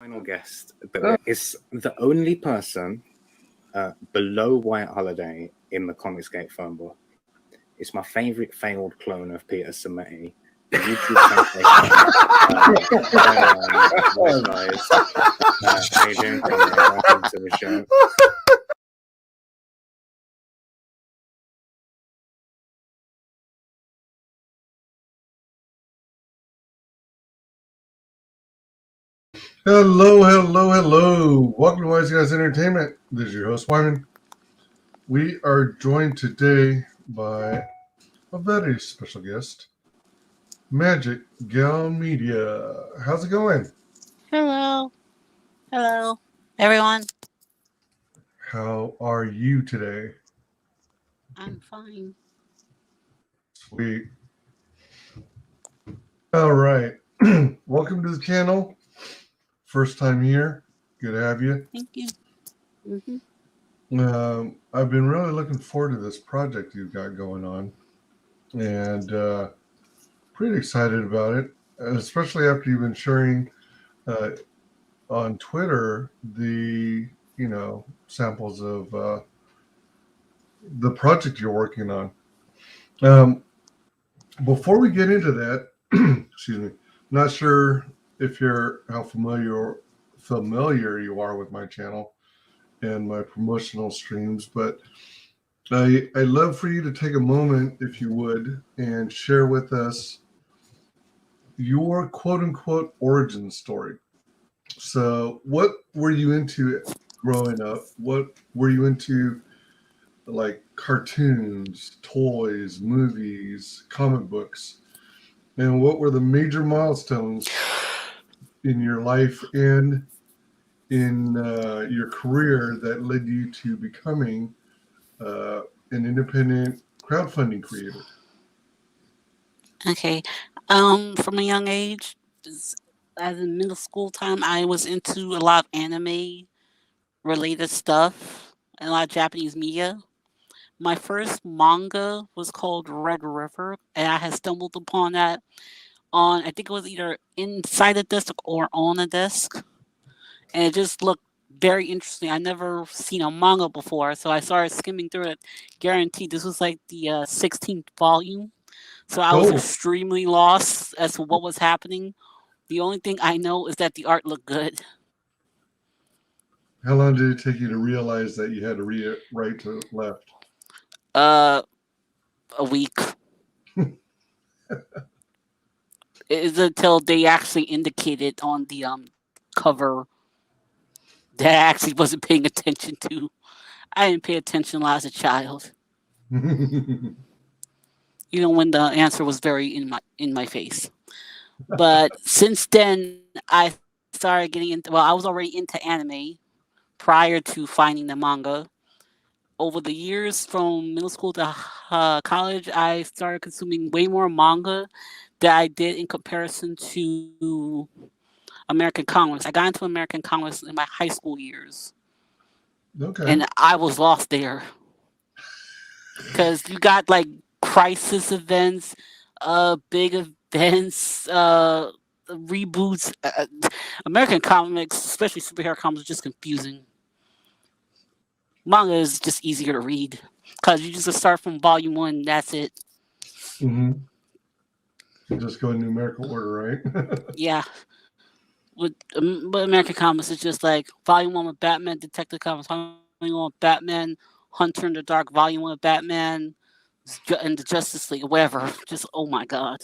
Final guest that is the only person below White Holiday in the Comicsgate phone book. It's my favorite failed clone of Peter Sammetti. The YouTube guys. How you doing, Conrad? Welcome to the show. Hello. Welcome to WyzGyz Entertainment. This is your host, Wyman. We are joined today by a very special guest, Magic Gal Media. How's it going? Hello, everyone. How are you today? I'm fine. Sweet. All right. Welcome to the channel. First time here. Good to have you. Thank you. I've been really looking forward to this project you've got going on, and pretty excited about it, especially after you've been sharing on Twitter the samples of the project you're working on. Before we get into that, excuse me, not sure if how familiar you are with my channel and my promotional streams, but I'd love for you to take a moment, if you would, and share with us your quote-unquote origin story. So what were you into growing up? What were you into, like cartoons, toys, movies, comic books? And what were the major milestones in your life and in your career that led you to becoming an independent crowdfunding creator? Okay. From a young age, as in middle school time, I was into a lot of anime related stuff and a lot of Japanese media. My first manga was called Red River, and I had stumbled upon that on, I think it was either inside a disc or on a disc, and it just looked very interesting. I never seen a manga before, so I started skimming through it. Guaranteed, this was like the 16th volume, so I was extremely lost as to what was happening. The only thing I know is that the art looked good. How long did it take you to realize that you had to read it right to left? A week. It is until they actually indicated on the cover that I actually wasn't paying attention to. I didn't pay attention a lot as a child. Even when the answer was very in my face. But since then, I started getting into. Well, I was already into anime prior to finding the manga. Over the years, from middle school to college, I started consuming way more manga than I did in comparison to American comics. I got into American comics in my high school years. Okay. And I was lost there. Because you got like crisis events, big events, reboots. American comics, especially superhero comics, are just confusing. Manga is just easier to read because you just start from volume 1. That's it. Mm-hmm. You just go in numerical order, right? Yeah. But American comics is just like volume 1 with Batman, Detective Comics, volume 1 with Batman, Hunter in the Dark, volume 1 with Batman, and the Justice League, whatever. Just oh my god.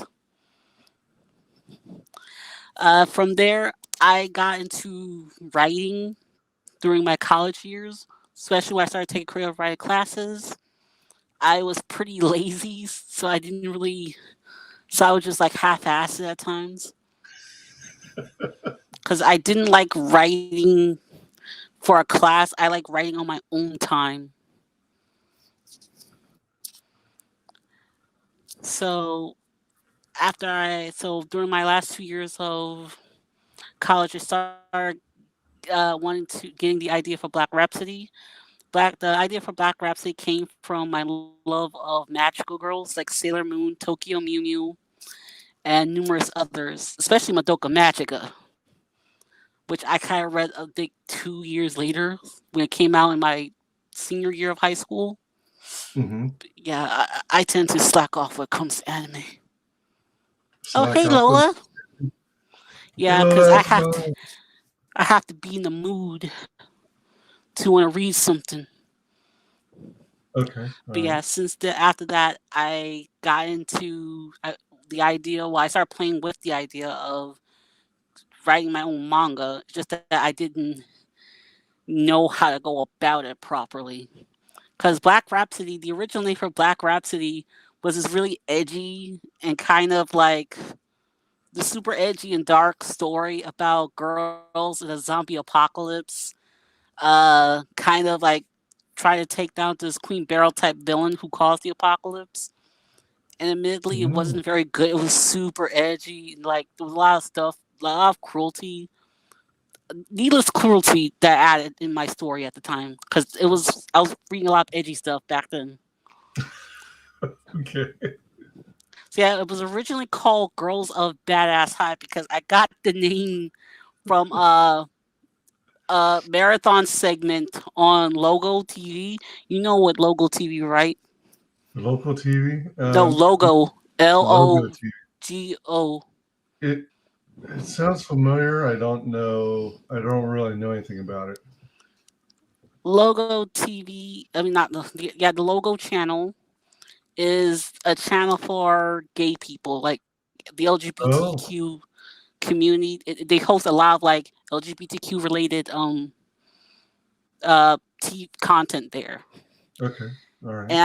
From there, I got into writing during my college years, especially when I started taking creative writing classes. I was pretty lazy, so I didn't really. So I was just like half-assed at times. Because I didn't like writing for a class. I like writing on my own time. So during my last 2 years of college, I started getting the idea for Black Rhapsody. The idea for Black Rhapsody came from my love of magical girls like Sailor Moon, Tokyo Mew Mew, and numerous others, especially Madoka Magica. which I kind of read I think 2 years later when it came out in my senior year of high school. Mm-hmm. Yeah, I tend to slack off when it comes to anime. Oh, Slack hey off when. Lola. Yeah, Hello, because Esma. I have to be in the mood to want to read something. Okay, all But right. yeah, after that, I got into the idea. Well, I started playing with the idea of writing my own manga. Just that I didn't know how to go about it properly. Because Black Rhapsody, the original name for Black Rhapsody was this really edgy and kind of like the super edgy and dark story about girls in a zombie apocalypse. Kind of like trying to take down this Queen Beryl type villain who caused the apocalypse. And admittedly, it Mm. wasn't very good. It was super edgy. Like there was a lot of stuff, a lot of cruelty, needless cruelty that added in my story at the time. Because I was reading a lot of edgy stuff back then. Okay. So yeah, it was originally called Girls of Badass High because I got the name from a marathon segment on Logo TV. You know what Logo TV, right? Local TV. No, Logo. L Logo O TV. G O. It it sounds familiar. I don't know. I don't really know anything about it. Logo TV. I mean, not yeah, the Logo channel is a channel for gay people, like the Oh, LGBTQ community. They host a lot of like LGBTQ related content there. okay. All right. And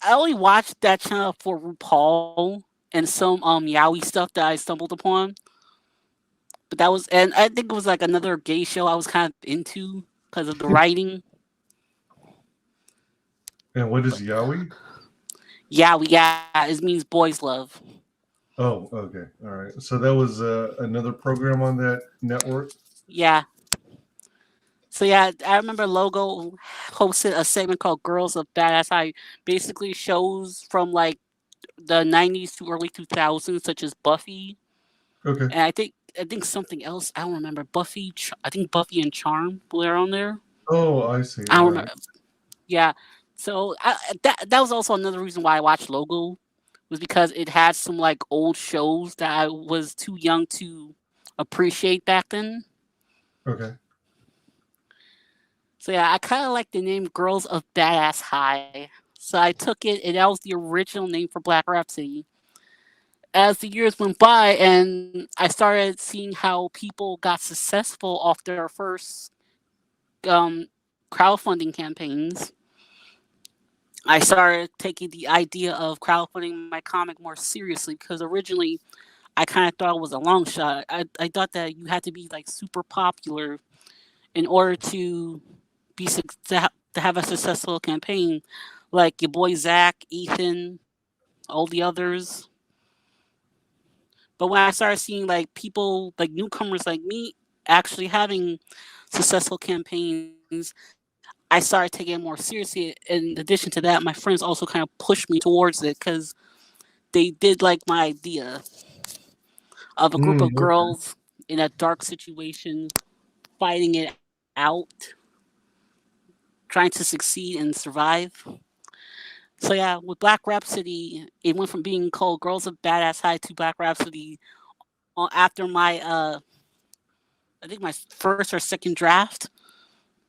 I only watched that channel for RuPaul and some yaoi stuff that I stumbled upon. But that was, and I think it was like another gay show I was kind of into because of the writing. And what is But Yowie? yeah, it means boys love. Oh, okay. All right. So that was another program on that network. Yeah. So yeah, I remember Logo hosted a segment called Girls of Badass High, basically shows from like the 90s to early 2000s, such as Buffy, Okay. and I think something else. I don't remember. I think Buffy and Charm were on there. Oh, I see. I All don't right. remember. Yeah. So that was also another reason why I watched Logo was because it had some like old shows that I was too young to appreciate back then. Okay. So yeah, I kind of like the name Girls of Badass High. So I took it, and that was the original name for Black Rhapsody. As the years went by, and I started seeing how people got successful off their first um, crowdfunding campaigns, I started taking the idea of crowdfunding my comic more seriously because originally I kind of thought it was a long shot. I thought that you had to be like super popular in order to to have a successful campaign, like your boy Zach, Ethan, all the others. But when I started seeing like people, like newcomers like me, actually having successful campaigns, I started taking it more seriously. In addition to that, my friends also kind of pushed me towards it because they did like my idea of a group Mm, of okay. girls in a dark situation fighting it out, trying to succeed and survive. So yeah, with Black Rhapsody, it went from being called Girls of Badass High to Black Rhapsody after my I think my first or second draft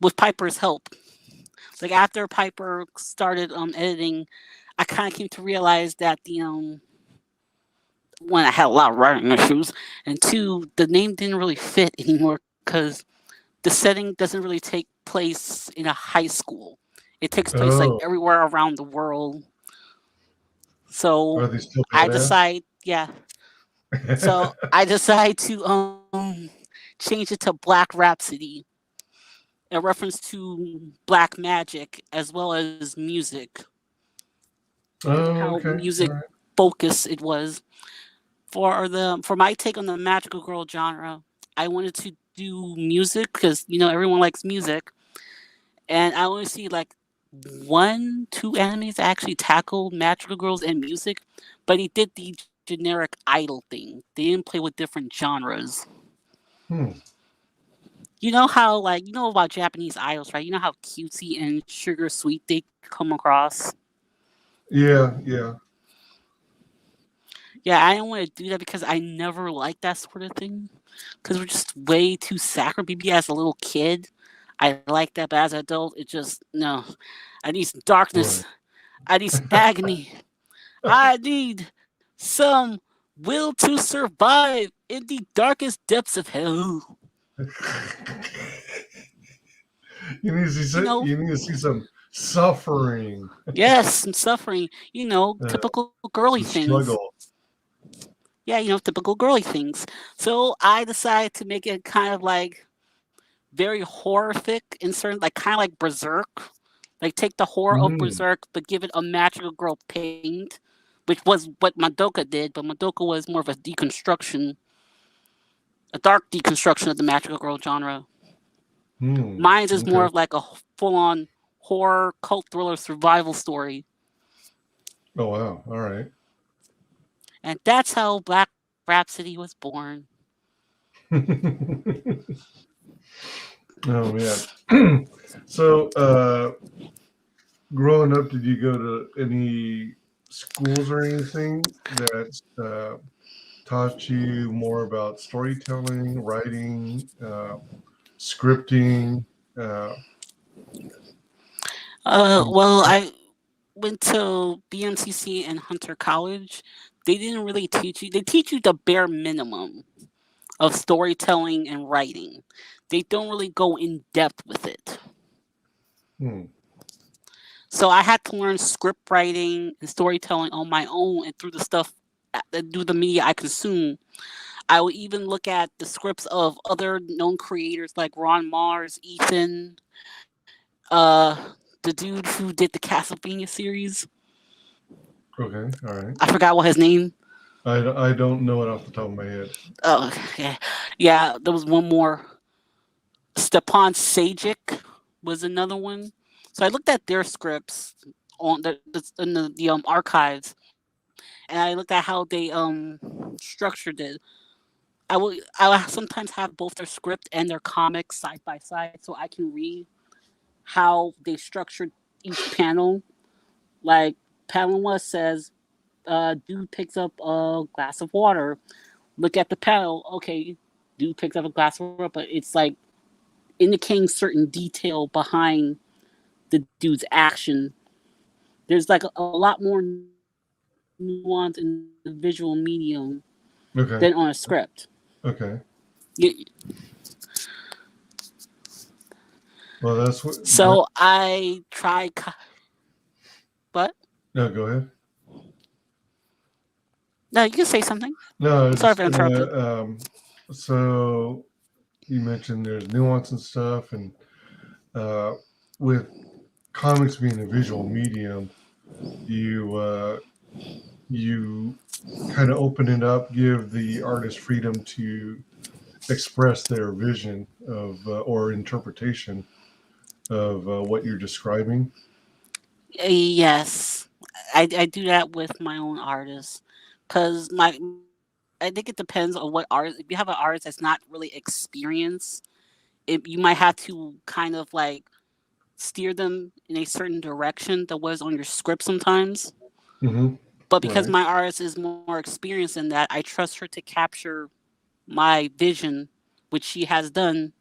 with Piper's help. Like after Piper started editing, I kind of came to realize that the one, I had a lot of writing issues, and two, the name didn't really fit anymore because the setting doesn't really take place in a high school. It takes place like Oh, everywhere around the world. So are they still I badass? decide, yeah. So I decide to change it to Black Rhapsody, a reference to black magic as well as music and Oh, how okay. All music right. focus it was. For my take on the magical girl genre, I wanted to do music because everyone likes music, and I only see like one, two animes that actually tackle magical girls and music, but he did the generic idol thing. They didn't play with different genres. Hmm. You know how, like, you know about Japanese idols, right? You know how cutesy and sugar sweet they come across. Yeah, yeah. Yeah, I don't want to do that because I never liked that sort of thing. Because we're just way too saccharine. Maybe as a little kid, I like that, but as an adult, it just no. I need some Right. darkness. I need some agony. I need some will to survive in the darkest depths of hell. You know, You need to see some suffering, yes, some suffering. Typical girly some things. struggle. Yeah, typical girly things. So I decided to make it kind of like very horrific in certain, like kind of like Berserk. Like take the horror of Mm, Berserk, but give it a magical girl paint, which was what Madoka did. But Madoka was more of a deconstruction, a dark deconstruction of the magical girl genre. Mine's is more okay. of like a full-on horror cult thriller survival story, Oh wow. All right. and that's how Black Rhapsody was born. Oh man. So, growing up, did you go to any schools or anything that taught you more about storytelling, writing, scripting? Uh, Well, I went to BMCC and Hunter College. They didn't really teach you. They teach you the bare minimum of storytelling and writing. They don't really go in depth with it. hmm, So I had to learn script writing and storytelling on my own and through the stuff, through the media I consume. I would even look at the scripts of other known creators like Ron Mars, Ethan, uh, the dude who did the Castlevania series. okay. All right. I forgot what his name. I don't know it off the top of my head. Oh, yeah, yeah. There was one more. Stepan Sajic was another one. So I looked at their scripts on the archives, and I looked at how they structured it. I would sometimes have both their script and their comics side by side, so I can read how they structured each panel. Like panel one says, dude picks up a glass of water. Look at the panel. Okay, dude picks up a glass of water, but it's like indicating certain detail behind the dude's action. There's like a lot more nuance in the visual medium Okay. than on a script. Okay. You, Well, that's what. so I try, but No, go ahead. no, you can say something. No, I was Sorry just for interrupting. gonna. So you mentioned there's nuance and stuff, and uh, with comics being a visual medium, you kind of open it up, give the artist freedom to express their vision of or interpretation of what you're describing. Yes, I do that with my own artists because I think it depends on what artist. If you have an artist that's not really experienced, you might have to kind of like steer them in a certain direction that was on your script sometimes. Mm-hmm. But because Right. my artist is more experienced in that, I trust her to capture my vision, which she has done.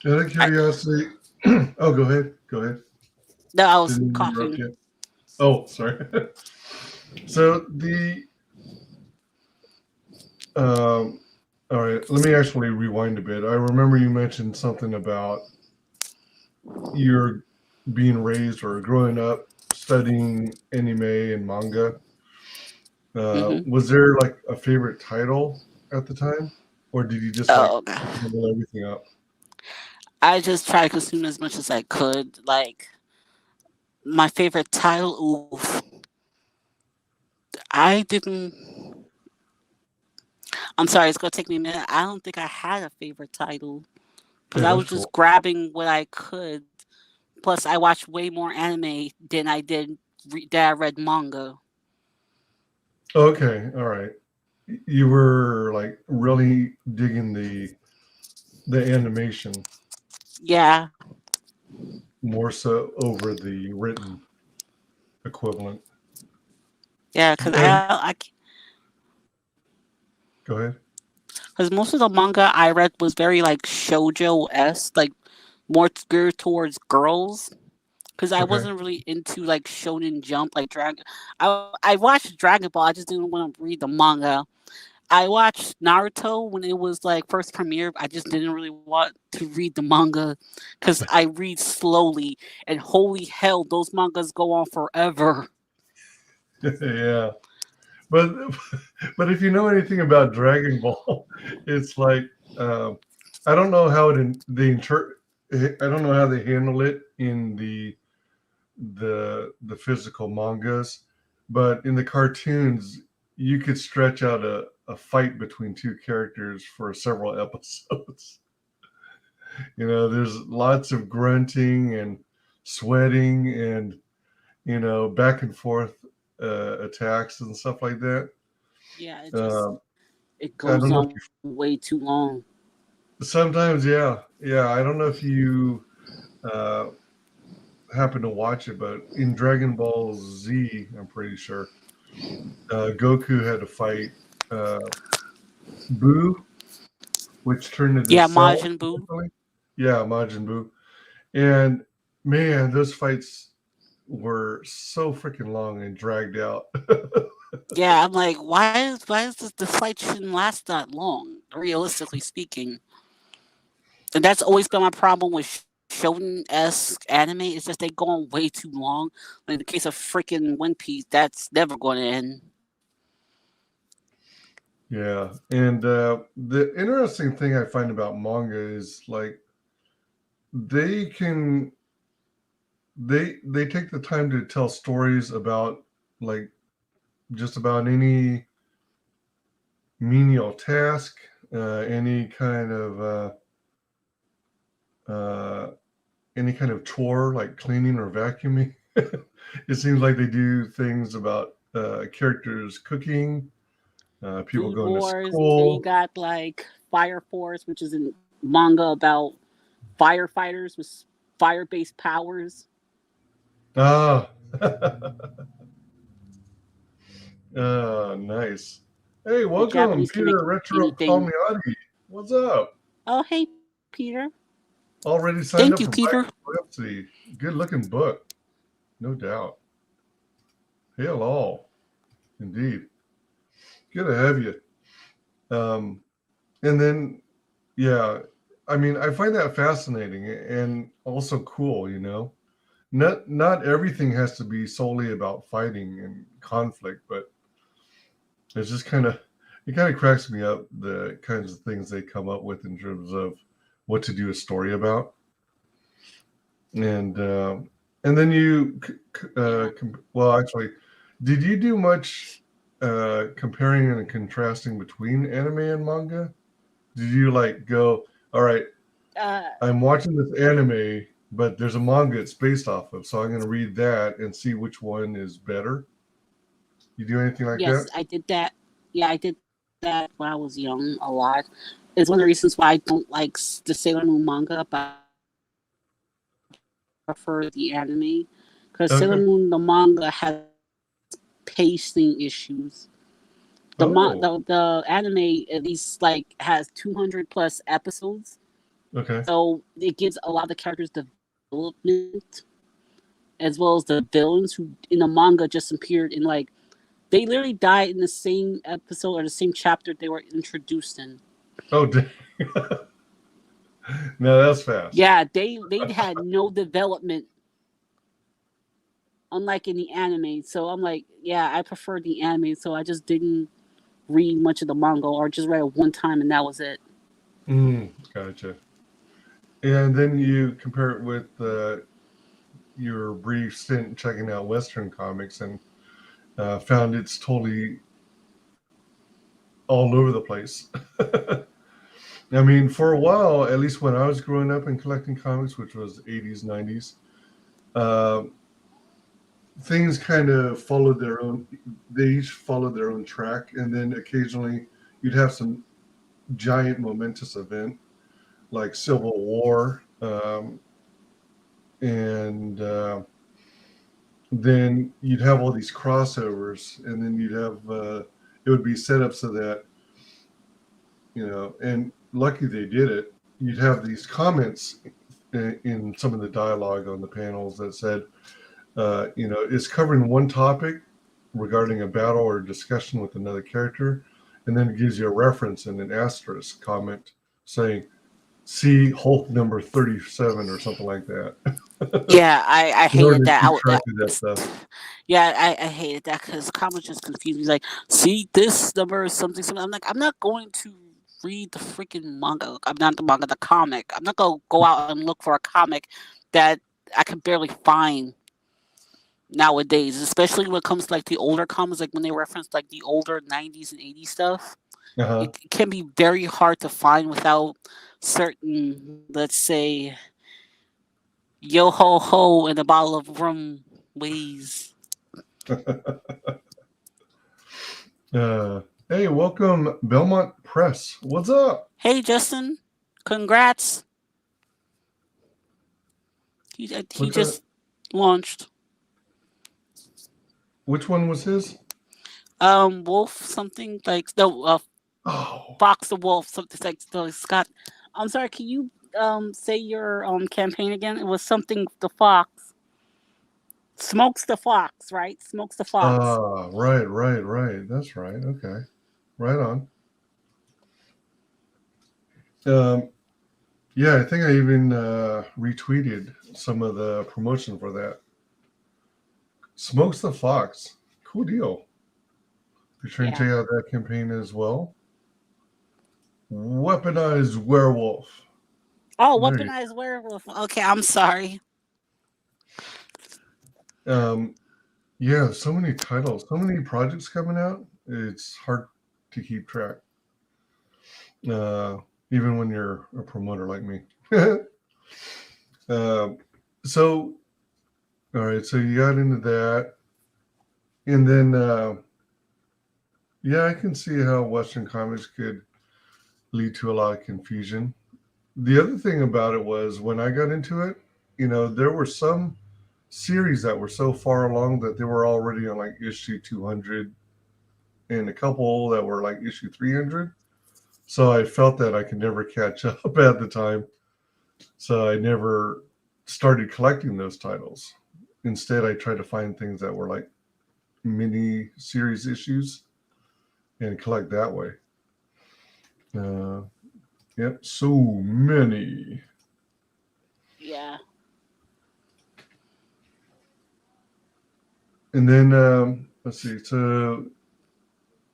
Out of I curiosity, oh, go ahead. Go ahead. no, I was Didn't interrupt coughing. you. Oh, sorry. So the um, all right. Let me actually rewind a bit. I remember you mentioned something about your being raised or growing up studying anime and manga. Hmm. Was there like a favorite title at the time, or did you just like Oh god, bubble everything up? I just try to consume as much as I could. Like my favorite title, oof, I didn't. I'm sorry, it's gonna take me a minute. I don't think I had a favorite title because Yeah, I that's was cool. just grabbing what I could. Plus, I watched way more anime than I did that I read manga. Okay, all right. you were like really digging the animation Yeah, more so over the written equivalent. yeah, because And go ahead. because most of the manga I read was very like shoujo esque, like more geared towards girls. Because I Okay. wasn't really into like Shonen Jump, like Dragon. I watched Dragon Ball. I just didn't want to read the manga. I watched Naruto when it was like first premiere. I just didn't really want to read the manga because I read slowly, and holy hell, those mangas go on forever. Yeah. But but if you know anything about Dragon Ball, it's like I don't know how I don't know how they handle it in the physical mangas, but in the cartoons you could stretch out a fight between two characters for several episodes. There's lots of grunting and sweating and back and forth attacks and stuff like that. Yeah, Uh, it I goes don't know if on way too long. sometimes, yeah. I don't know if you uh, happen to watch it, but in Dragon Ball Z, I'm pretty sure Goku had to fight uh, Boo, which turned into Yeah, Cell. Majin Buu. Yeah, Majin Buu, and man, those fights were so freaking long and dragged out. Yeah, I'm like, why is this the fight shouldn't last that long? Realistically speaking, and that's always been my problem with shonen esque anime. It's just they go on way too long. Like in the case of freaking One Piece, that's never going to end. Yeah, and the interesting thing I find about manga is like they can they take the time to tell stories about like just about any menial task, any kind of any kind of chore like cleaning or vacuuming. It seems like they do things about characters cooking, people Food going to Wars. Then you school. got like Fire Force, which is a manga about firefighters with fire based powers. Ah, nice. Hey, The welcome, Japanese can make Peter Retro anything. Palmiotti. What's up? Oh, hey, Peter. Already signed Thank up you, for Peter. Rhapsody. Good looking book, no doubt. Hail all, indeed. Good to have you. Um, and then, yeah, I mean, I find that fascinating and also cool. Not everything has to be solely about fighting and conflict, but it's just it kind of cracks me up the kinds of things they come up with in terms of what to do a story about. And then well, actually, did you do much comparing and contrasting between anime and manga? Did you like go, all right, Uh, I'm watching this anime, but there's a manga it's based off of, so I'm going to read that and see which one is better? You do anything like yes, that? I did that. Yeah, I did that when I was young a lot. It's one of the reasons why I don't like the Sailor Moon manga, but I prefer the anime. Because Sailor Okay. Moon, the manga, has pacing issues. Oh, The anime at least like has 200 plus episodes, okay. so it gives a lot of the characters development as well as the villains who in the manga just appeared in like they literally died in the same episode or the same chapter they were introduced in. Oh, dang. No, that's fast. Yeah, they had no development, unlike in the anime. So I'm like, yeah, I prefer the anime. So I just didn't read much of the manga or just read it one time and that was it. Gotcha. And then you compare it with your brief stint checking out Western comics and found it's totally all over the place. I mean, for a while, at least when I was growing up and collecting comics, which was 80s, 90s, uh, things kind of followed their own. They each followed their own track, and then occasionally you'd have some giant momentous event like Civil War, and then you'd have all these crossovers, and then you'd have it would be set up so that, and lucky they did it. You'd have these comments in some of the dialogue on the panels that said, it's covering one topic regarding a battle or discussion with another character, and then it gives you a reference and an asterisk comment saying, see Hulk number 37 or something like that. Yeah, I hated that. That stuff. Yeah, I hated that because comments just confused me. Like, see this number is something. I'm like, I'm not going to read the freaking manga. I'm not the manga, the comic. I'm not going to go out and look for a comic that I can barely find nowadays, especially when it comes to like the older comics, like when they reference like the older 90s and 80s stuff. It can be very hard to find without certain, let's say, yo ho ho and a bottle of rum ways. Hey, welcome Belmont Press. What's up? Hey Justin, congrats. He just launched. Which one was his? Wolf something like Fox the Wolf something like Scott. I'm sorry. Can you say your campaign again? It was something the Fox. Smokes the Fox, right? Smokes the Fox. Right. That's right. Okay. Right on. Yeah, I think I even retweeted some of the promotion for that. Smokes the Fox. Cool deal. Be sure to check out that campaign as well. Weaponized Werewolf. Oh, Weaponized Werewolf. Okay, I'm sorry. Yeah, so many titles, so many projects coming out. It's hard to keep track. Even when you're a promoter like me. So, all right, so you got into that. And then, I can see how Western comics could lead to a lot of confusion. The other thing about it was when I got into it, there were some series that were so far along that they were already on like issue 200 and a couple that were like issue 300. So I felt that I could never catch up at the time. So I never started collecting those titles. Instead, I tried to find things that were like mini series issues and collect that way. Yep, so many. Yeah. And then let's see. So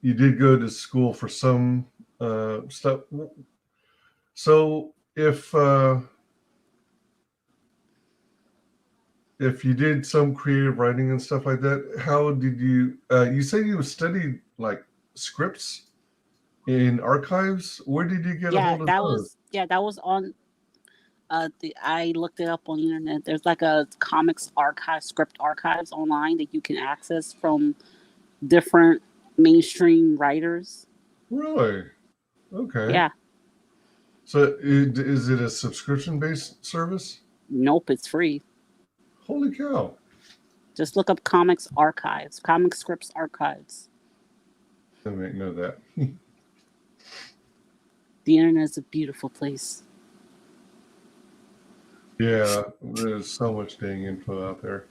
you did go to school for some stuff. So if you did some creative writing and stuff like that, how did you? You said you studied like scripts in archives. Where did you get a hold of those? That was on. I looked it up on the internet. There's like a comics archive, script archives online that you can access from different mainstream writers. Really? Okay. Yeah. So is it a subscription-based service? Nope, it's free. Holy cow. Just look up comics archives, comic scripts archives. I didn't know that. The internet is a beautiful place. Yeah, there's so much dang info out there.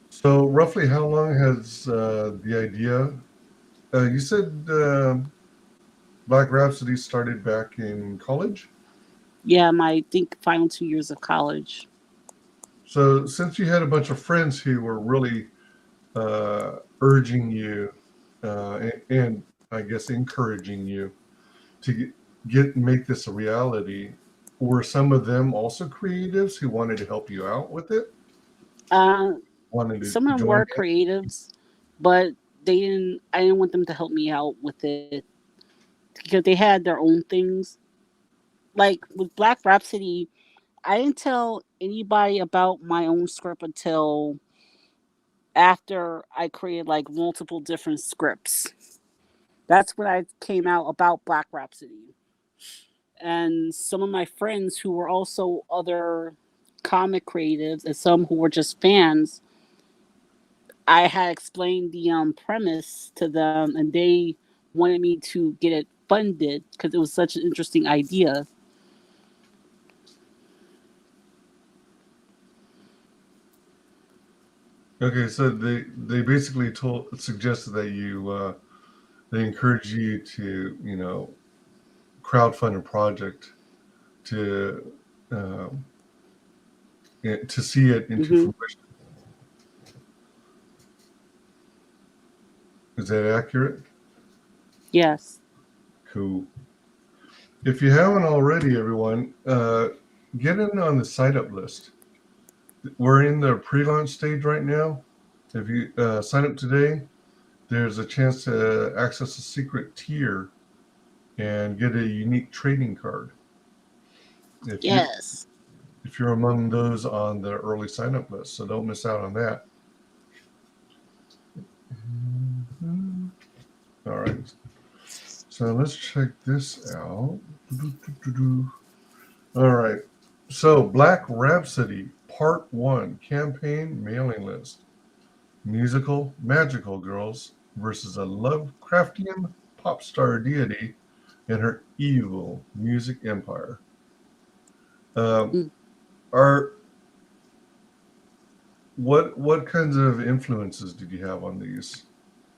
So roughly how long has the idea, you said Black Rhapsody started back in college? Yeah, my final 2 years of college. So since you had a bunch of friends who were really urging you and I guess encouraging you to make this a reality, were some of them also creatives who wanted to help you out with it? Some of them were creatives, but I didn't want them to help me out with it because they had their own things. Like with Black Rhapsody, I didn't tell anybody about my own script until after I created like multiple different scripts. That's when I came out about Black Rhapsody. And some of my friends who were also other comic creatives and some who were just fans, I had explained the premise to them, and they wanted me to get it funded because it was such an interesting idea. Okay, so they basically suggested that they encourage you to crowdfund a project to um, to see it into Hmm. fruition. Is that accurate? Yes. Cool. If you haven't already, everyone, get in on the sign up list. We're in the pre-launch stage right now. If you sign up today, there's a chance to access a secret tier and get a unique trading card. If you Yes. if you're among those on the early sign up list, so don't miss out on that. All right. So let's check this out. All right. So Black Rhapsody Part 1 Campaign Mailing List. Musical Magical Girls versus a Lovecraftian pop star deity and her evil music empire. Um, Mm. are what kinds of influences did you have on these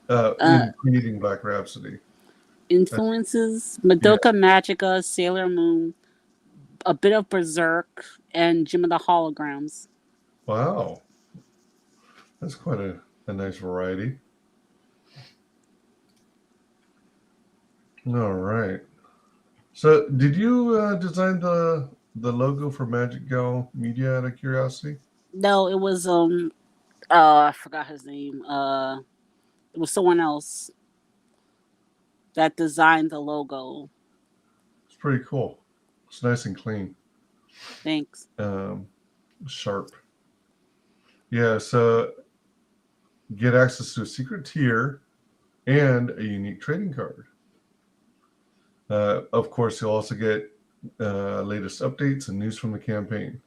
Uh, in creating Black Rhapsody? Influences: Yeah. Madoka Magica, Sailor Moon, a bit of Berserk, and Jim of the Holograms. Wow. That's quite a nice variety. All right. So, did you design the logo for Magic Gal Media out of curiosity? No, it was I forgot his name. It was someone else that designed the logo. It's pretty cool. It's nice and clean, Thanks. um, sharp. Yeah. So, get access to a secret tier and a unique trading card. Of course, you'll also get latest updates and news from the campaign.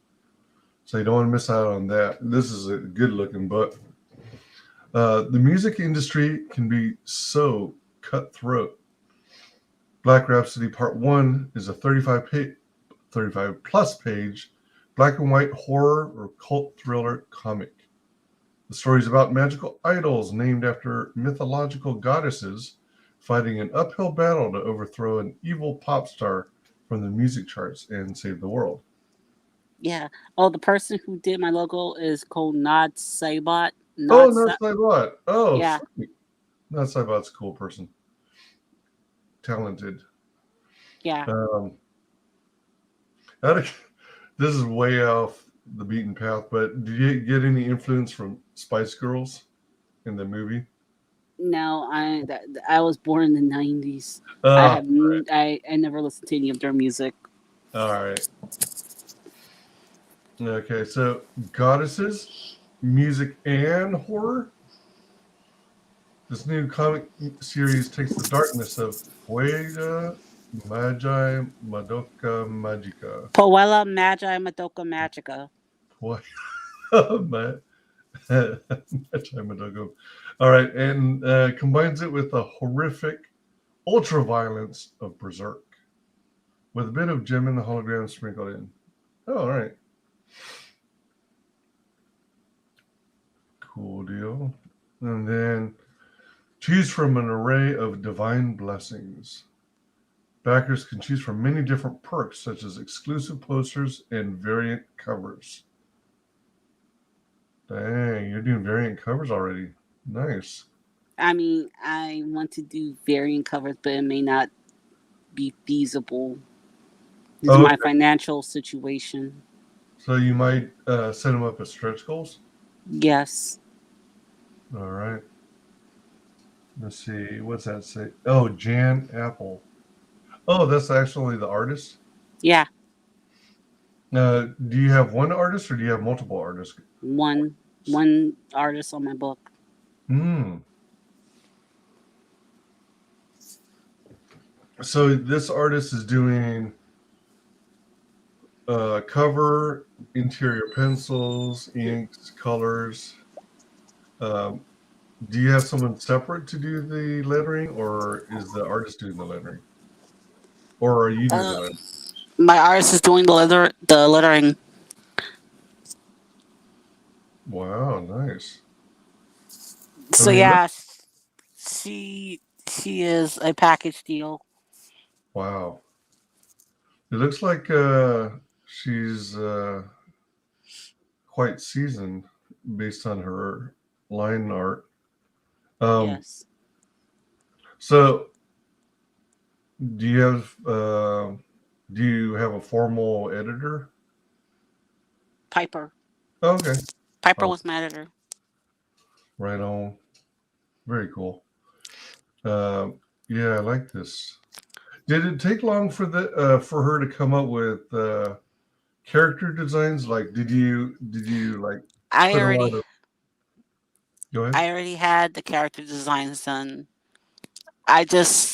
So you don't want to miss out on that. This is a good looking book. The music industry can be so cutthroat. Black Rhapsody Part 1 is a 35 plus page black and white horror or cult thriller comic. The story is about magical idols named after mythological goddesses fighting an uphill battle to overthrow an evil pop star from the music charts and save the world. Yeah. Oh, the person who did my logo is called Nod Saibot. Oh, Nod not Sa- Saibot. Oh, Yeah. sweet. Not Saibot's a cool person. Talented. Yeah. Um, this is way off the beaten path, but did you get any influence from Spice Girls in the movie? No, I was born in the 90s. Oh, I never listened to any of their music. all right. Okay, so goddesses, music, and horror. This new comic series takes the darkness of Fuega, Magi, Madoka Magica. Poella Magi Madoka Magica. What? Magi Madoka. All right, and combines it with the horrific ultra violence of Berserk with a bit of Gem and the Hologram sprinkled in. Oh, all right. Cool deal. And then choose from an array of divine blessings. Backers can choose from many different perks, such as exclusive posters and variant covers. Dang, you're doing variant covers already. Nice. I mean, I want to do variant covers, but it may not be feasible due to my Okay, financial situation. so you might set them up as stretch goals. Yes. All right. Let's see. What's that say? Oh, Jan Apple. Oh, that's actually the artist. Yeah. Do you have one artist or do you have multiple artists? One artist on my book. Hmm. So this artist is doing cover, interior pencils, inks, colors. Um, do you have someone separate to do the lettering, or is the artist doing the lettering, or are you doing the Uh, lettering? my artist is doing the lettering. Wow, nice. I So mean, yeah, she she is a package deal. wow. It looks like she's quite seasoned based on her line art. Um, Yes, so do you have a formal editor? Piper. Okay. Piper Oh, was my editor. right on. Very cool. Um, yeah, I like this. Did it take long for her to come up with character designs? Like, did you like I put a lot already of? Go ahead. I already had the character designs done. I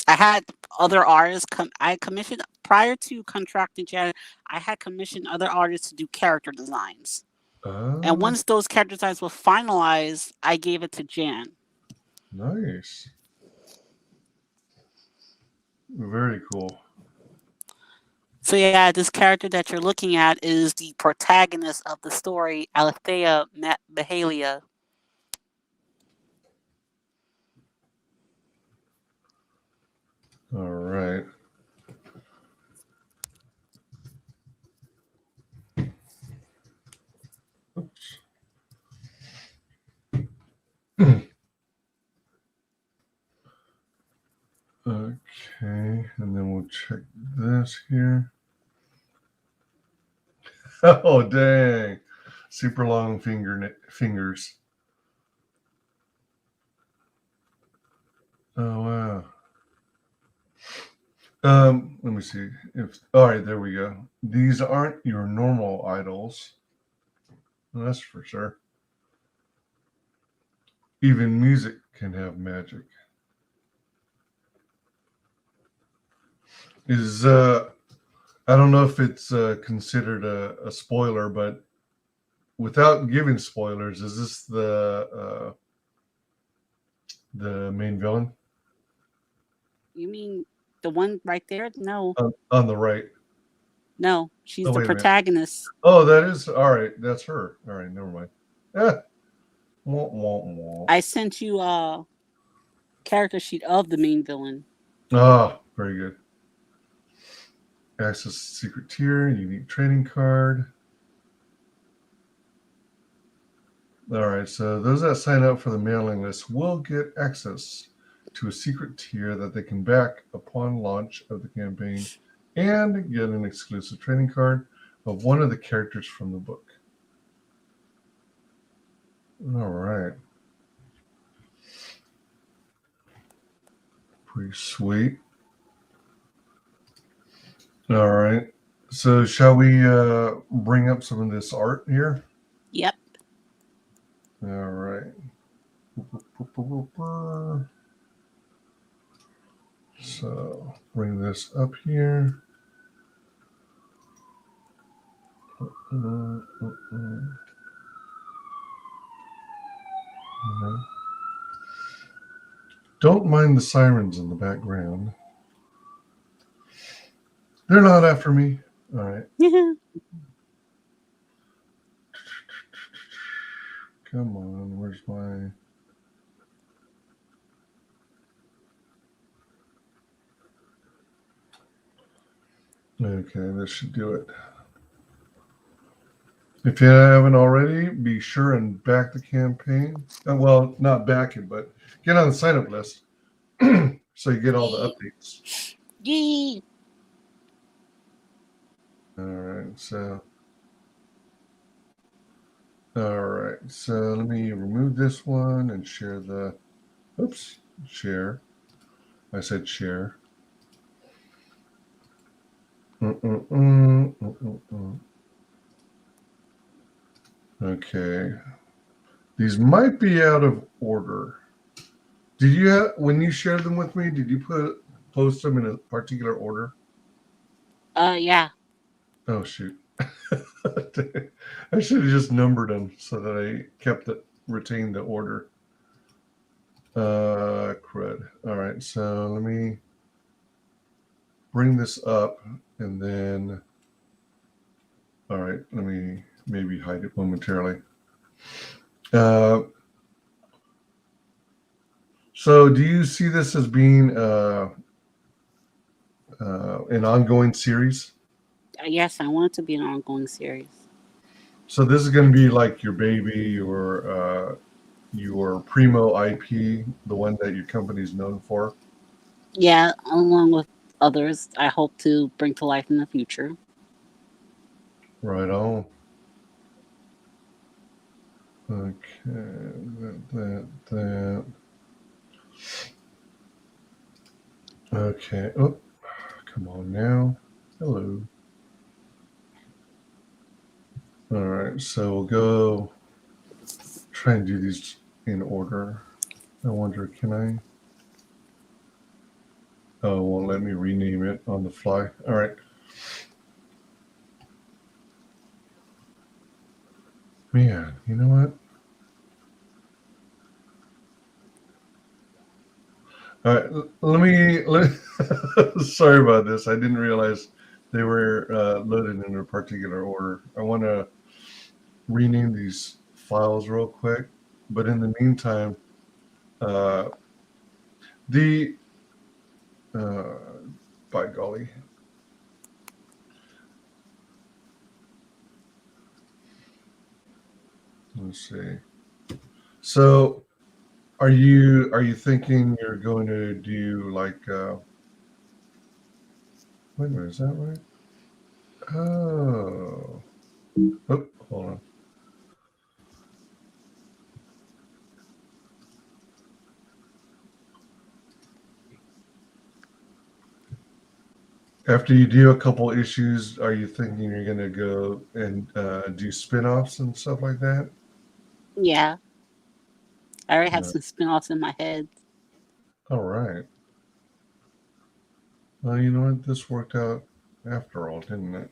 had other artists come. I commissioned prior to contracting Janet. I had commissioned other artists to do character designs. And Oh, once those character designs were finalized, I gave it to Jan. nice. Very cool. So yeah, this character that you're looking at is the protagonist of the story, Althea Mahalia. All right. Oops. Okay, and then we'll check this here. Oh, dang. Super long fingers. Oh, wow. Let me see. All right, there we go. These aren't your normal idols. That's for sure. Even music can have magic. Is I don't know if it's considered a spoiler, but without giving spoilers, is this the main villain You mean the one right there? No, on the right? no, she's Oh, the wait a minute. protagonist. Oh, that is all right. That's her. All right, never mind. Eh. Wah, wah, wah. I sent you a character sheet of the main villain. Ah, very good. Access secret tier, unique trading card. All right, so those that sign up for the mailing list will get access to a secret tier that they can back upon launch of the campaign and get an exclusive trading card of one of the characters from the book. All right. Pretty sweet. All right. So shall we bring up some of this art here? Yep. All right. So bring this up here. Don't mind the sirens in the background. They're not after me. All right. Come on. Where's my. Okay, this should do it. If you haven't already, be sure and back the campaign. Well, not back it, but get on the sign up list so you get all the updates. Yee. All right, so. All right, so let me remove this one and share the. Oops, share. I said share. Okay. These might be out of order. Did you have, when you shared them with me, did you post them in a particular order? Yeah. Oh, shoot. I should have just numbered them so that I retained the order. Crud. All right, so let me bring this up and then, all right, let me maybe hide it momentarily. So do you see this as being an ongoing series? Yes, I want it to be an ongoing series. So this is going to be like your baby or your primo IP, the one that your company's known for? Yeah, along with others I hope to bring to life in the future. Right on. Okay, that. Okay. Oh, come on now. Hello. All right, so we'll go try and do these in order. I wonder, can I? Oh, it won't let me rename it on the fly. All right. Man, you know what? All right, sorry about this. I didn't realize they were loaded in a particular order. I want to rename these files real quick, but in the meantime, uh, the by golly, let's see. So, are you thinking you're going to do like? Wait a minute, is that right? Oh, oh, hold on. After you do a couple issues, are you thinking you're going to go and do spin-offs and stuff like that? Yeah, I already have No. some spin-offs in my head. All right. Well, you know what? This worked out after all, didn't it?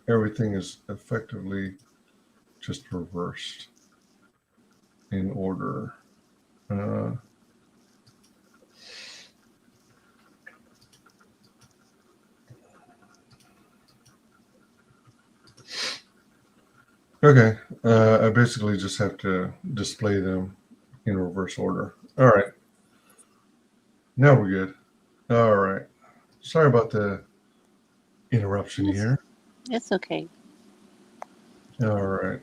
Everything is effectively just reversed in order. Uh, okay. I basically just have to display them in reverse order. All right. Now we're good. All right. Sorry about the interruption here. It's okay. All right.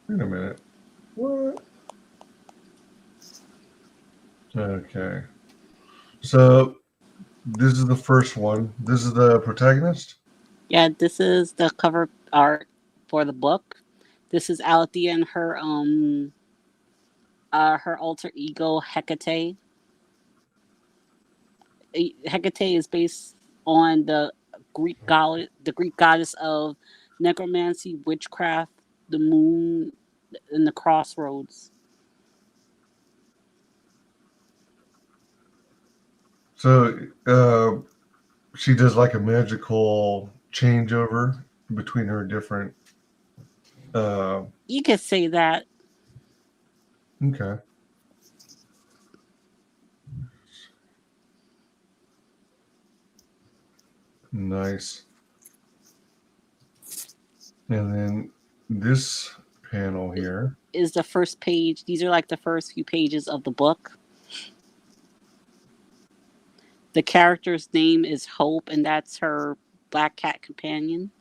Wait a minute. What? Okay. So this is the first one. This is the protagonist? Yeah, this is the cover art for the book. This is Aldia and her alter ego Hecate. Hecate is based on the Greek goddess of necromancy, witchcraft, the moon, and the crossroads. So she does like a magical changeover between her different. You could say that. Okay. Nice. And then this panel here is the first page. These are like the first few pages of the book. The character's name is Hope, and that's her black cat companion.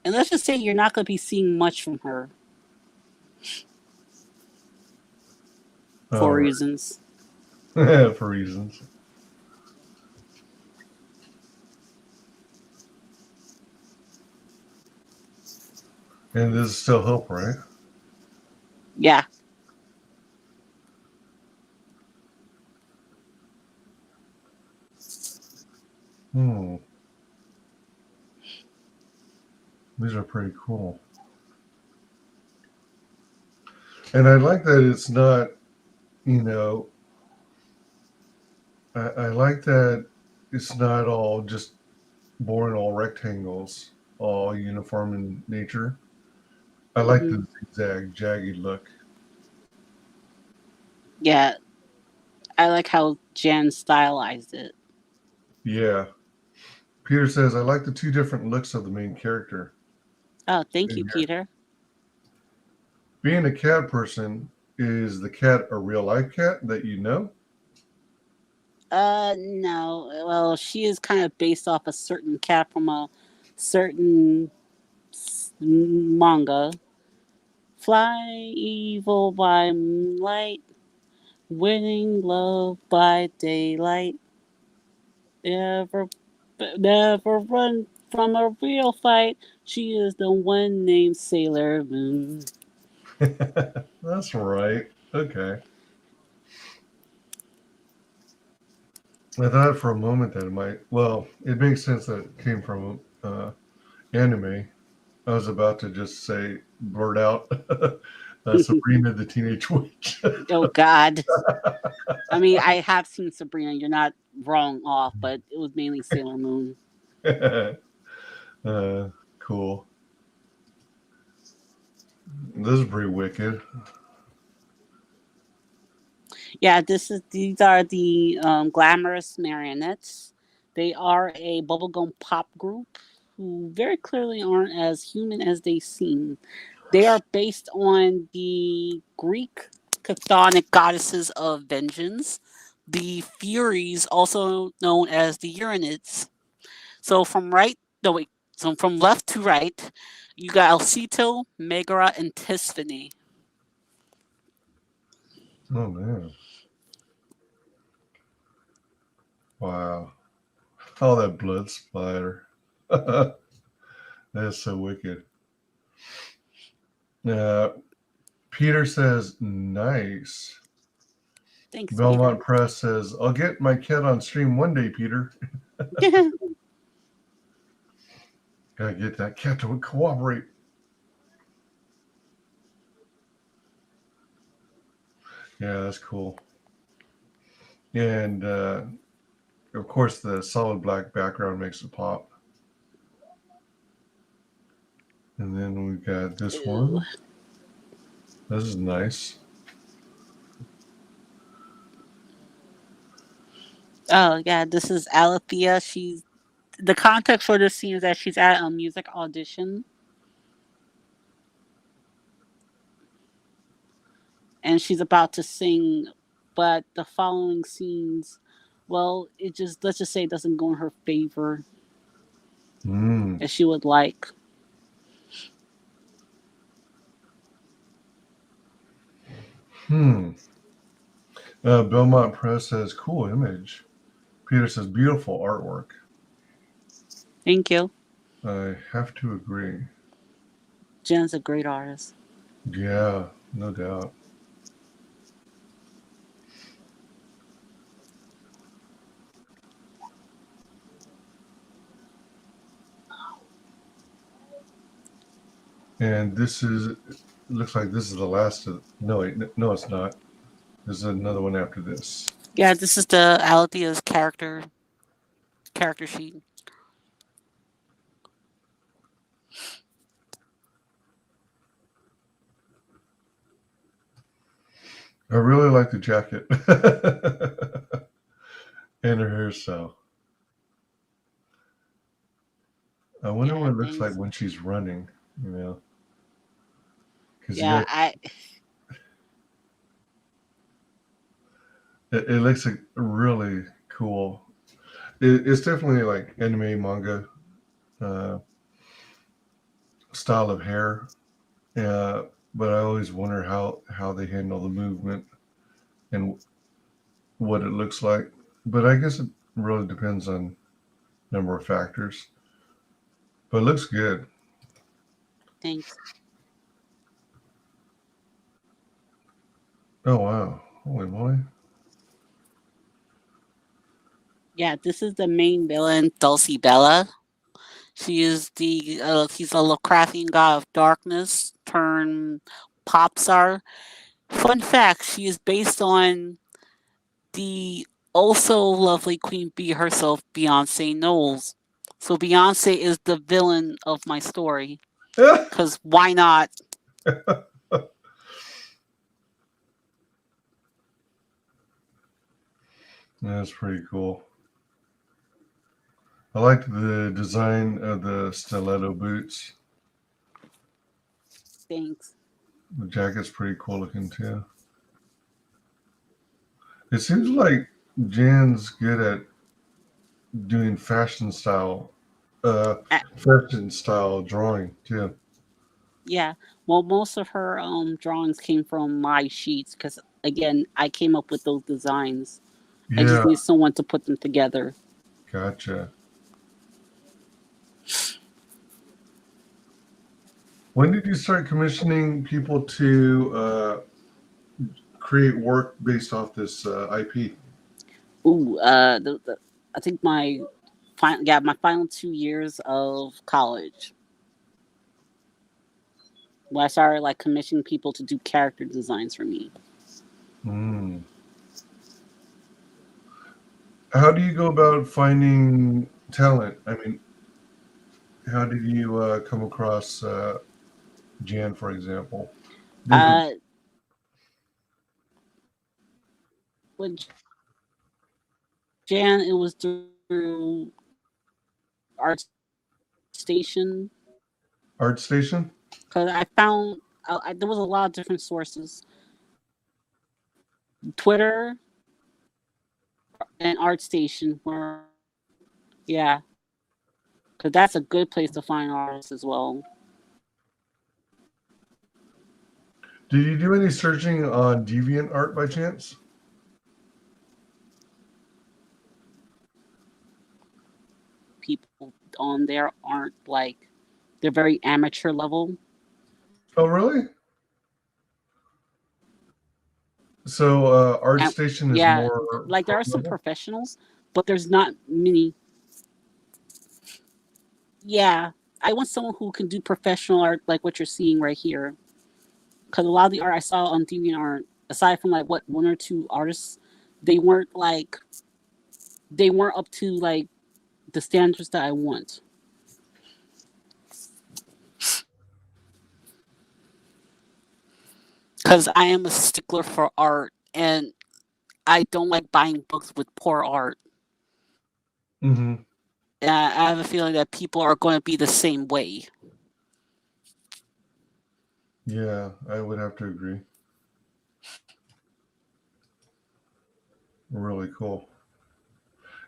And let's just say you're not going to be seeing much from her for reasons. For reasons. And this is still Hope, right? Yeah. These are pretty cool. And I like that it's not, you know, I like that it's not all just boring, all rectangles, all uniform in nature. I like the zigzag, jagged look. Yeah, I like how Jan stylized it. Yeah. Peter says, I like the two different looks of the main character. Oh, thank you, Here. Peter. Being a cat person, is the cat a real life cat that you know? No. Well, she is kind of based off a certain cat from a certain manga. Fly evil by moonlight, winning love by daylight. Never, never run from a real fight. She is the one named Sailor Moon. That's right. Okay. I thought for a moment that it might. Well, it makes sense that it came from anime. I was about to just say, blurt out Sabrina the Teenage Witch. Oh God. I mean, I have seen Sabrina. You're not wrong off, but it was mainly Sailor Moon. Cool. This is pretty wicked. Yeah, these are the glamorous marionettes. They are a bubblegum pop group who very clearly aren't as human as they seem. They are based on the Greek chthonic goddesses of vengeance, the Furies, also known as the Uranids. So from right, no wait, so from left to right, you got Alcito, Megara, and Tisphane. Oh, man. Wow. Oh, that blood splatter. That's so wicked. Peter says, nice. Thanks, Belmont Press says, I'll get my cat on stream one day, Peter. Peter. Gotta get that cat to cooperate. Yeah, that's cool. And of course, the solid black background makes it pop. And then we got this one. This is nice. Oh yeah, this is Althea. She's the context for this scene is that she's at a music audition, and she's about to sing, but the following scenes, well, it just let's just say it doesn't go in her favor as she would like. Belmont Press says, cool image. Peter says, beautiful artwork. Thank you. I have to agree. Jen's a great artist. Yeah, no doubt. And this is, looks like this is the last of, no, wait, no, it's not. There's another one after this. Yeah, this is the Althea's character sheet. I really like the jacket and her hairstyle. I wonder what it looks like when she's running, you know. Yeah, it looks like really cool. It's definitely like anime manga style of hair. But I always wonder how they handle the movement and what it looks like. But I guess it really depends on a number of factors. But it looks good. Thanks. Oh wow! Holy moly! Yeah, this is the main villain, Dulcie Bella. She is he's a Lovecraftian god of darkness turned pop star. Fun fact: she is based on the also lovely Queen Bee herself, Beyonce Knowles. So Beyonce is the villain of my story. Cause why not? That's pretty cool. I like the design of the stiletto boots. Thanks. The jacket's pretty cool looking too. It seems like Jan's good at doing fashion style drawing too. Yeah. Well, most of her drawings came from my sheets because again, I came up with those designs. I just Yeah, need someone to put them together. gotcha. When did you start commissioning people to create work based off this IP? Ooh, I think my my final 2 years of college when I started like commissioning people to do character designs for me. Mm. How do you go about finding talent? I mean, how did you come across Jan, for example? Did, Uh, with Jan, it was through ArtStation ArtStation? because I found there was a lot of different sources. Twitter and ArtStation were yeah, because that's a good place to find artists as well. Did you do any searching on DeviantArt by chance? People on there aren't like they're very amateur level. Oh, really? So And ArtStation is yeah, more like pro there are some level? professionals, but there's not many. Yeah, I want someone who can do professional art like what you're seeing right here. Because a lot of the art I saw on DeviantArt, aside from like what one or two artists, they weren't like they weren't up to like the standards that I want. Because I am a stickler for art, and I don't like buying books with poor art. Mm-hmm. And I have a feeling that people are going to be the same way. Yeah, I would have to agree. Really cool.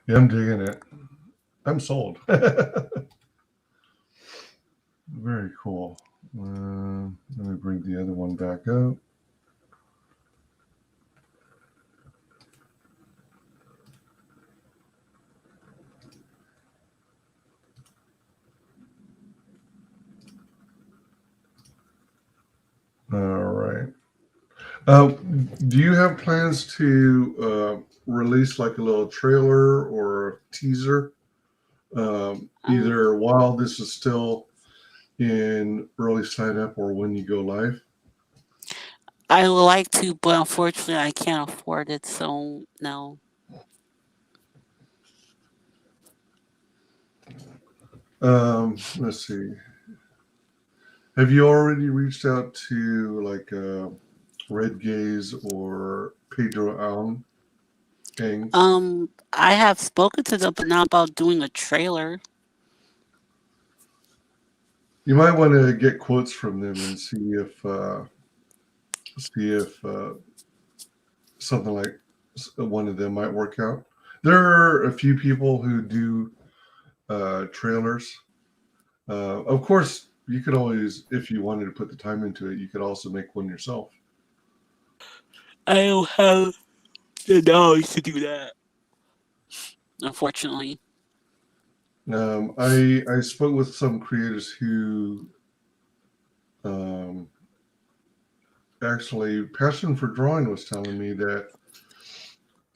Yeah, I'm digging it. I'm sold. Very cool. Let me bring the other one back up. All right. Do you have plans to release like a little trailer or a teaser, either while this is still in early sign up or when you go live? I would like to, but unfortunately, I can't afford it. So no. Let's see. Have you already reached out to like Red Gaze or Pedro Allen? I have spoken to them, but not about doing a trailer. You might want to get quotes from them and see if something like one of them might work out. There are a few people who do trailers. Of course, you could always, if you wanted to put the time into it, you could also make one yourself. I don't have the knowledge to do that, unfortunately. I spoke with some creators who um, actually Passion for Drawing was telling me that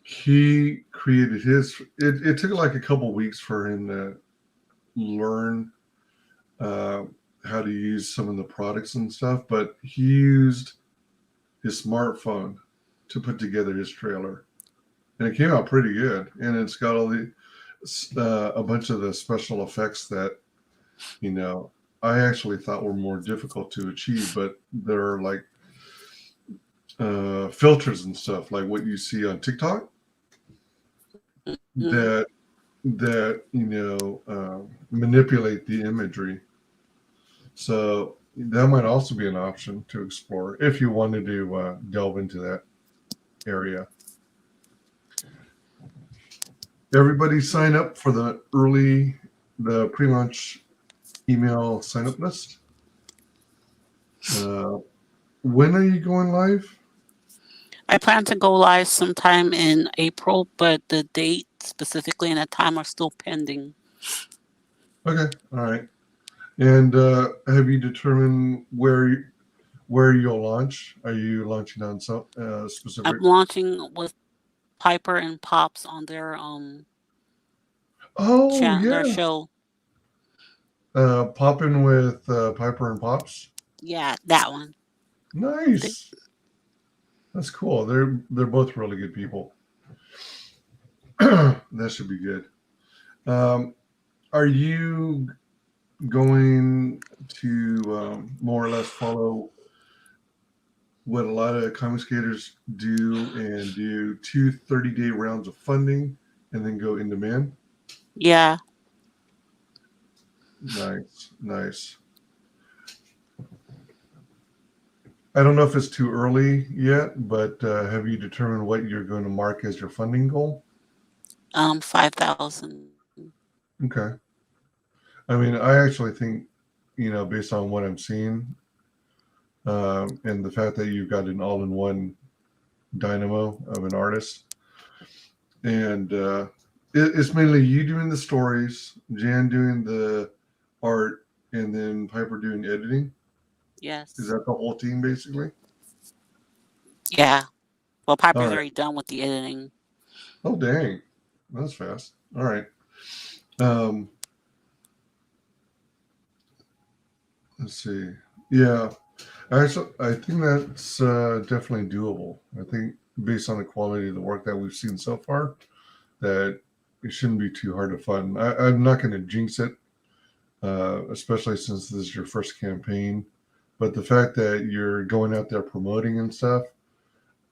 he created his. It took like a couple weeks for him to learn how to use some of the products and stuff, but he used his smartphone to put together his trailer, and it came out pretty good. And it's got all the a bunch of the special effects that I actually thought were more difficult to achieve, but they're like filters and stuff like what you see on TikTok that manipulate the imagery. So that might also be an option to explore if you wanted to delve into that area. Everybody sign up for the pre-launch email sign-up list. When are you going live? I plan to go live sometime in April, but the date specifically and the time are still pending. Okay, all right. And have you determined where you'll launch? Are you launching on some specific? I'm launching with Piper and Pops on their their show. Popping with Piper and Pops. Yeah, that one. Nice. That's cool. They're both really good people. That should be good. Are you going to more or less follow what a lot of comic creators do and do 2 30-day rounds of funding and then go in demand? Yeah. Nice. I don't know if it's too early yet, but have you determined what you're going to mark as your funding goal? 5,000. Okay. I mean, I actually think, based on what I'm seeing, and the fact that you've got an all-in-one dynamo of an artist, and it's mainly you doing the stories, Jan doing the art, and then Piper doing editing. Yes. Is that the whole team, basically? Yeah. Well, Piper's already done with the editing. Oh, dang. That's fast. All right. Let's see. Yeah. Actually, I think that's definitely doable. I think based on the quality of the work that we've seen so far, that it shouldn't be too hard to fund. I'm not going to jinx it, especially since this is your first campaign. But the fact that you're going out there promoting and stuff,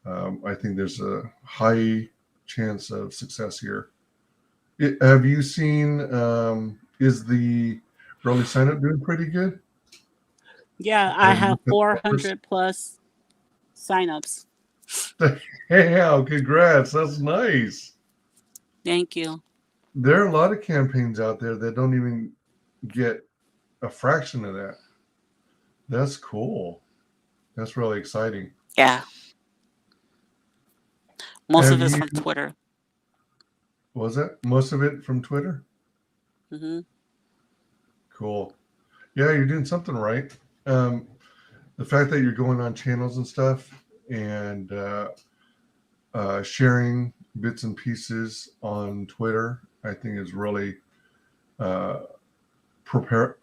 I think there's a high chance of success here. Have you seen, is the early sign-up doing pretty good? Yeah, I have 400 plus signups. Hey, congrats. That's nice. Thank you. There are a lot of campaigns out there that don't even get a fraction of that. That's cool. That's really exciting. Yeah. Most of it's from Twitter. Was it? Most of it from Twitter? Mm-hmm. Cool. Yeah, you're doing something right. The fact that you're going on channels and stuff and sharing bits and pieces on Twitter, I think is really propelling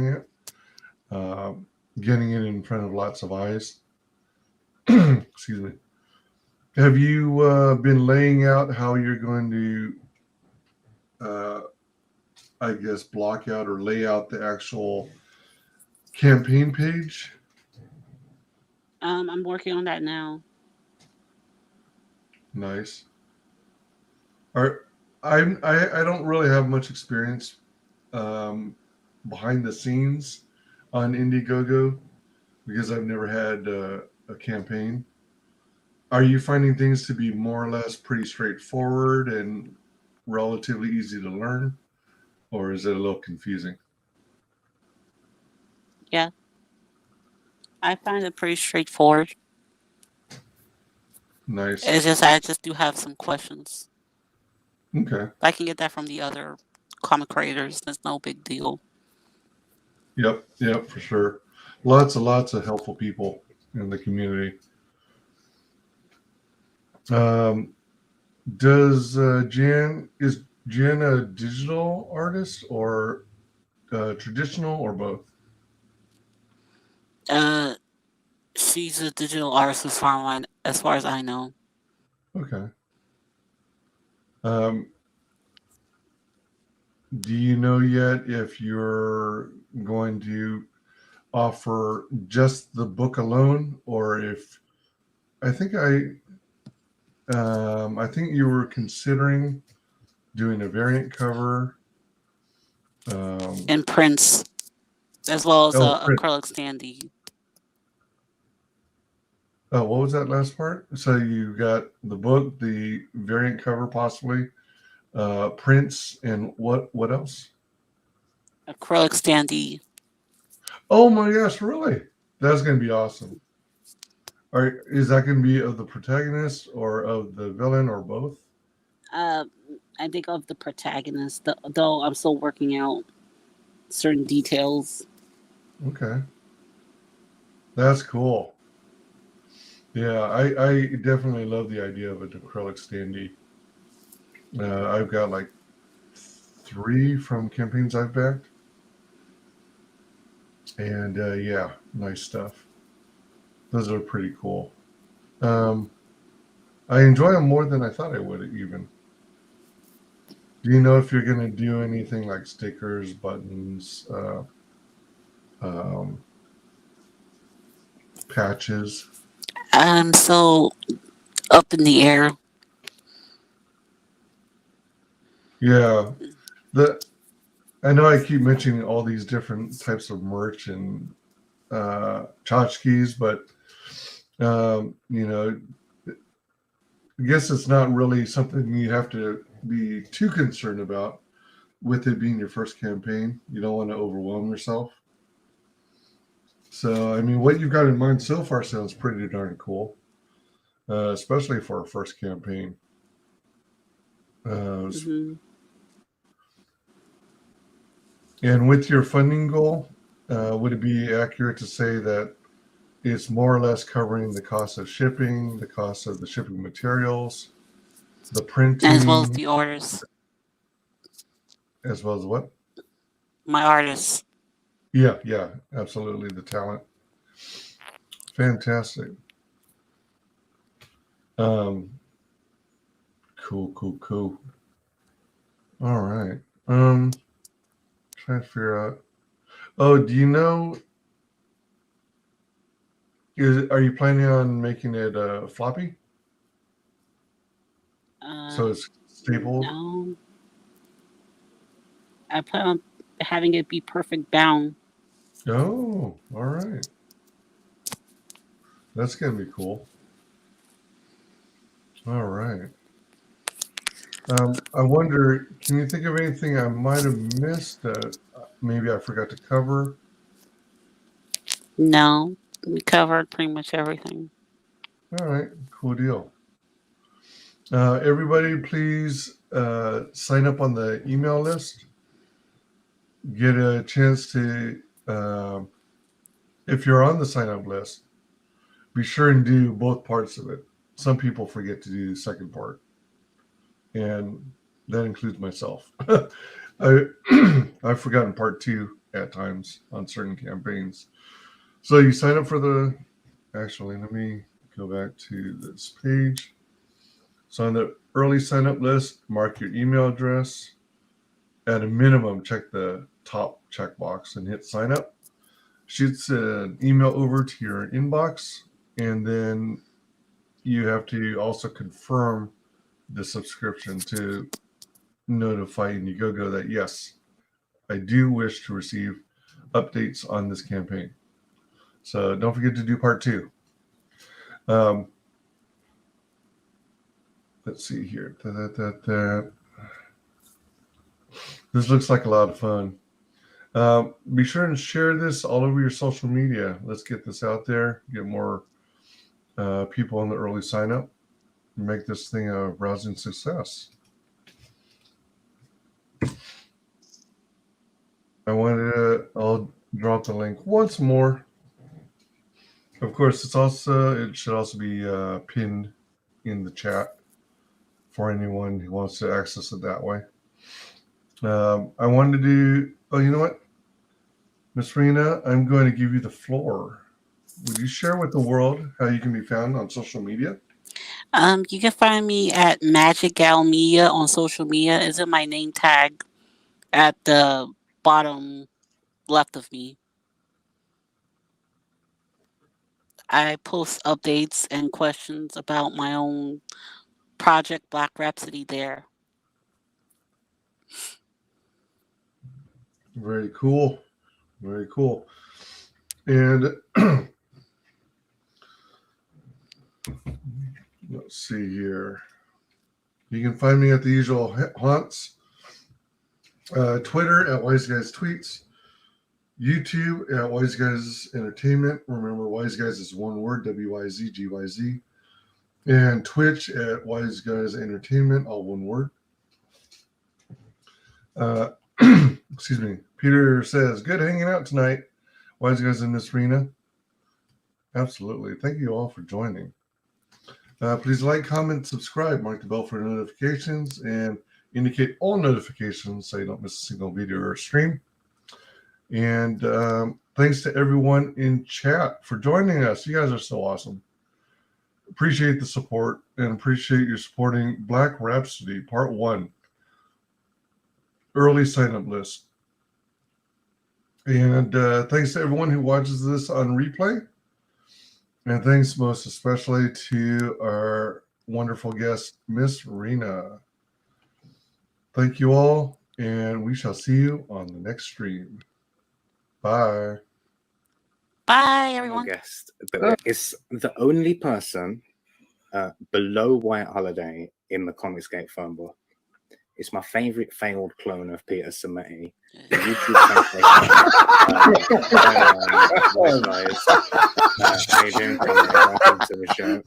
it, getting it in front of lots of eyes. Excuse me. Have you been laying out how you're going to, I guess, block out or lay out the actual campaign page? I'm working on that now. Nice. I don't really have much experience behind the scenes on Indiegogo because I've never had a campaign. Are you finding things to be more or less pretty straightforward and relatively easy to learn, or is it a little confusing? Yeah. I find it pretty straightforward. Nice. It's just I just do have some questions. Okay. I can get that from the other comic creators. That's no big deal. Yep, for sure. Lots of helpful people in the community. Does is Jen a digital artist or traditional or both? She's a digital artist as far as I know. Okay. Do you know yet if you're going to offer just the book alone, or if I think I think you were considering doing a variant cover. And prints, as well as Print. acrylic standee. Oh, what was that last part? So you got the book, the variant cover, possibly, prints, and what else? Acrylic standee. Oh my gosh, really? That's going to be awesome. Is that going to be of the protagonist or of the villain or both? I think of the protagonist, though I'm still working out certain details. Okay. That's cool. Yeah, I definitely love the idea of an acrylic standee. I've got like 3 from campaigns I've backed. And yeah, nice stuff. Those are pretty cool. I enjoy them more than I thought I would even. Do you know if you're going to do anything like stickers, buttons, patches? I'm so up in the air. Yeah. I know I keep mentioning all these different types of merch and tchotchkes, but you know, I guess it's not really something you have to be too concerned about with it being your first campaign. You don't want to overwhelm yourself. So, I mean, what you've got in mind so far sounds pretty darn cool, especially for our first campaign. Mm-hmm. And with your funding goal, would it be accurate to say that it's more or less covering the cost of shipping, the cost of the shipping materials, the printing, As well as the artists. as well as what? My artists. Yeah, absolutely. The talent. Fantastic. Cool. All right. Trying to figure out. Oh, do you know? Are you planning on making it floppy? So it's stapled? No. I plan on having it be perfect bound. Oh, all right. That's gonna be cool. All right. I wonder, can you think of anything I might have missed that maybe I forgot to cover? No. We covered pretty much everything. All right, cool deal. Everybody, please sign up on the email list. Get a chance to, if you're on the sign up list, be sure and do both parts of it. Some people forget to do the second part, and that includes myself. I've forgotten part 2 at times on certain campaigns. So you sign up for actually, let me go back to this page. So on the early sign up list, mark your email address. At a minimum, check the top checkbox and hit sign up. Shoots an email over to your inbox, and then you have to also confirm the subscription to notify Indiegogo that yes, I do wish to receive updates on this campaign. So don't forget to do part 2. Let's see here. This looks like a lot of fun. Be sure and share this all over your social media. Let's get this out there, get more people on the early sign up, and make this thing a rousing success. I'll drop the link once more. Of course, it should also be pinned in the chat for anyone who wants to access it that way. I wanted to do, oh, you know what? Miss Rena, I'm going to give you the floor. Would you share with the world how you can be found on social media? You can find me at Magic Gal Media on social media. Is in my name tag at the bottom left of me. I post updates and questions about my own project, Black Rhapsody, there. Very cool. Very cool. And let's see here. You can find me at the usual haunts. Twitter at WyzGyz Tweets. YouTube at WyzGyz Entertainment. Remember, WyzGyz is one word, WyzGyz. And Twitch at WyzGyz Entertainment, all one word. Excuse me. Peter says, good hanging out tonight. WyzGyz and Miss Rena. Absolutely. Thank you all for joining. Please like, comment, subscribe, mark the bell for notifications, and indicate all notifications so you don't miss a single video or stream. And thanks to everyone in chat for joining us. You guys are so awesome. Appreciate the support and appreciate you supporting Black Rhapsody Part 1. Early sign-up list. And thanks to everyone who watches this on replay. And thanks most especially to our wonderful guest, Miss Rena. Thank you all, and we shall see you on the next stream. Bye. Bye, everyone. Guest is the only person below White Holiday in the Comicsgate phone book. It's my favorite failed clone of Peter Sammetti. The YouTube translation. How you doing? Welcome to the show.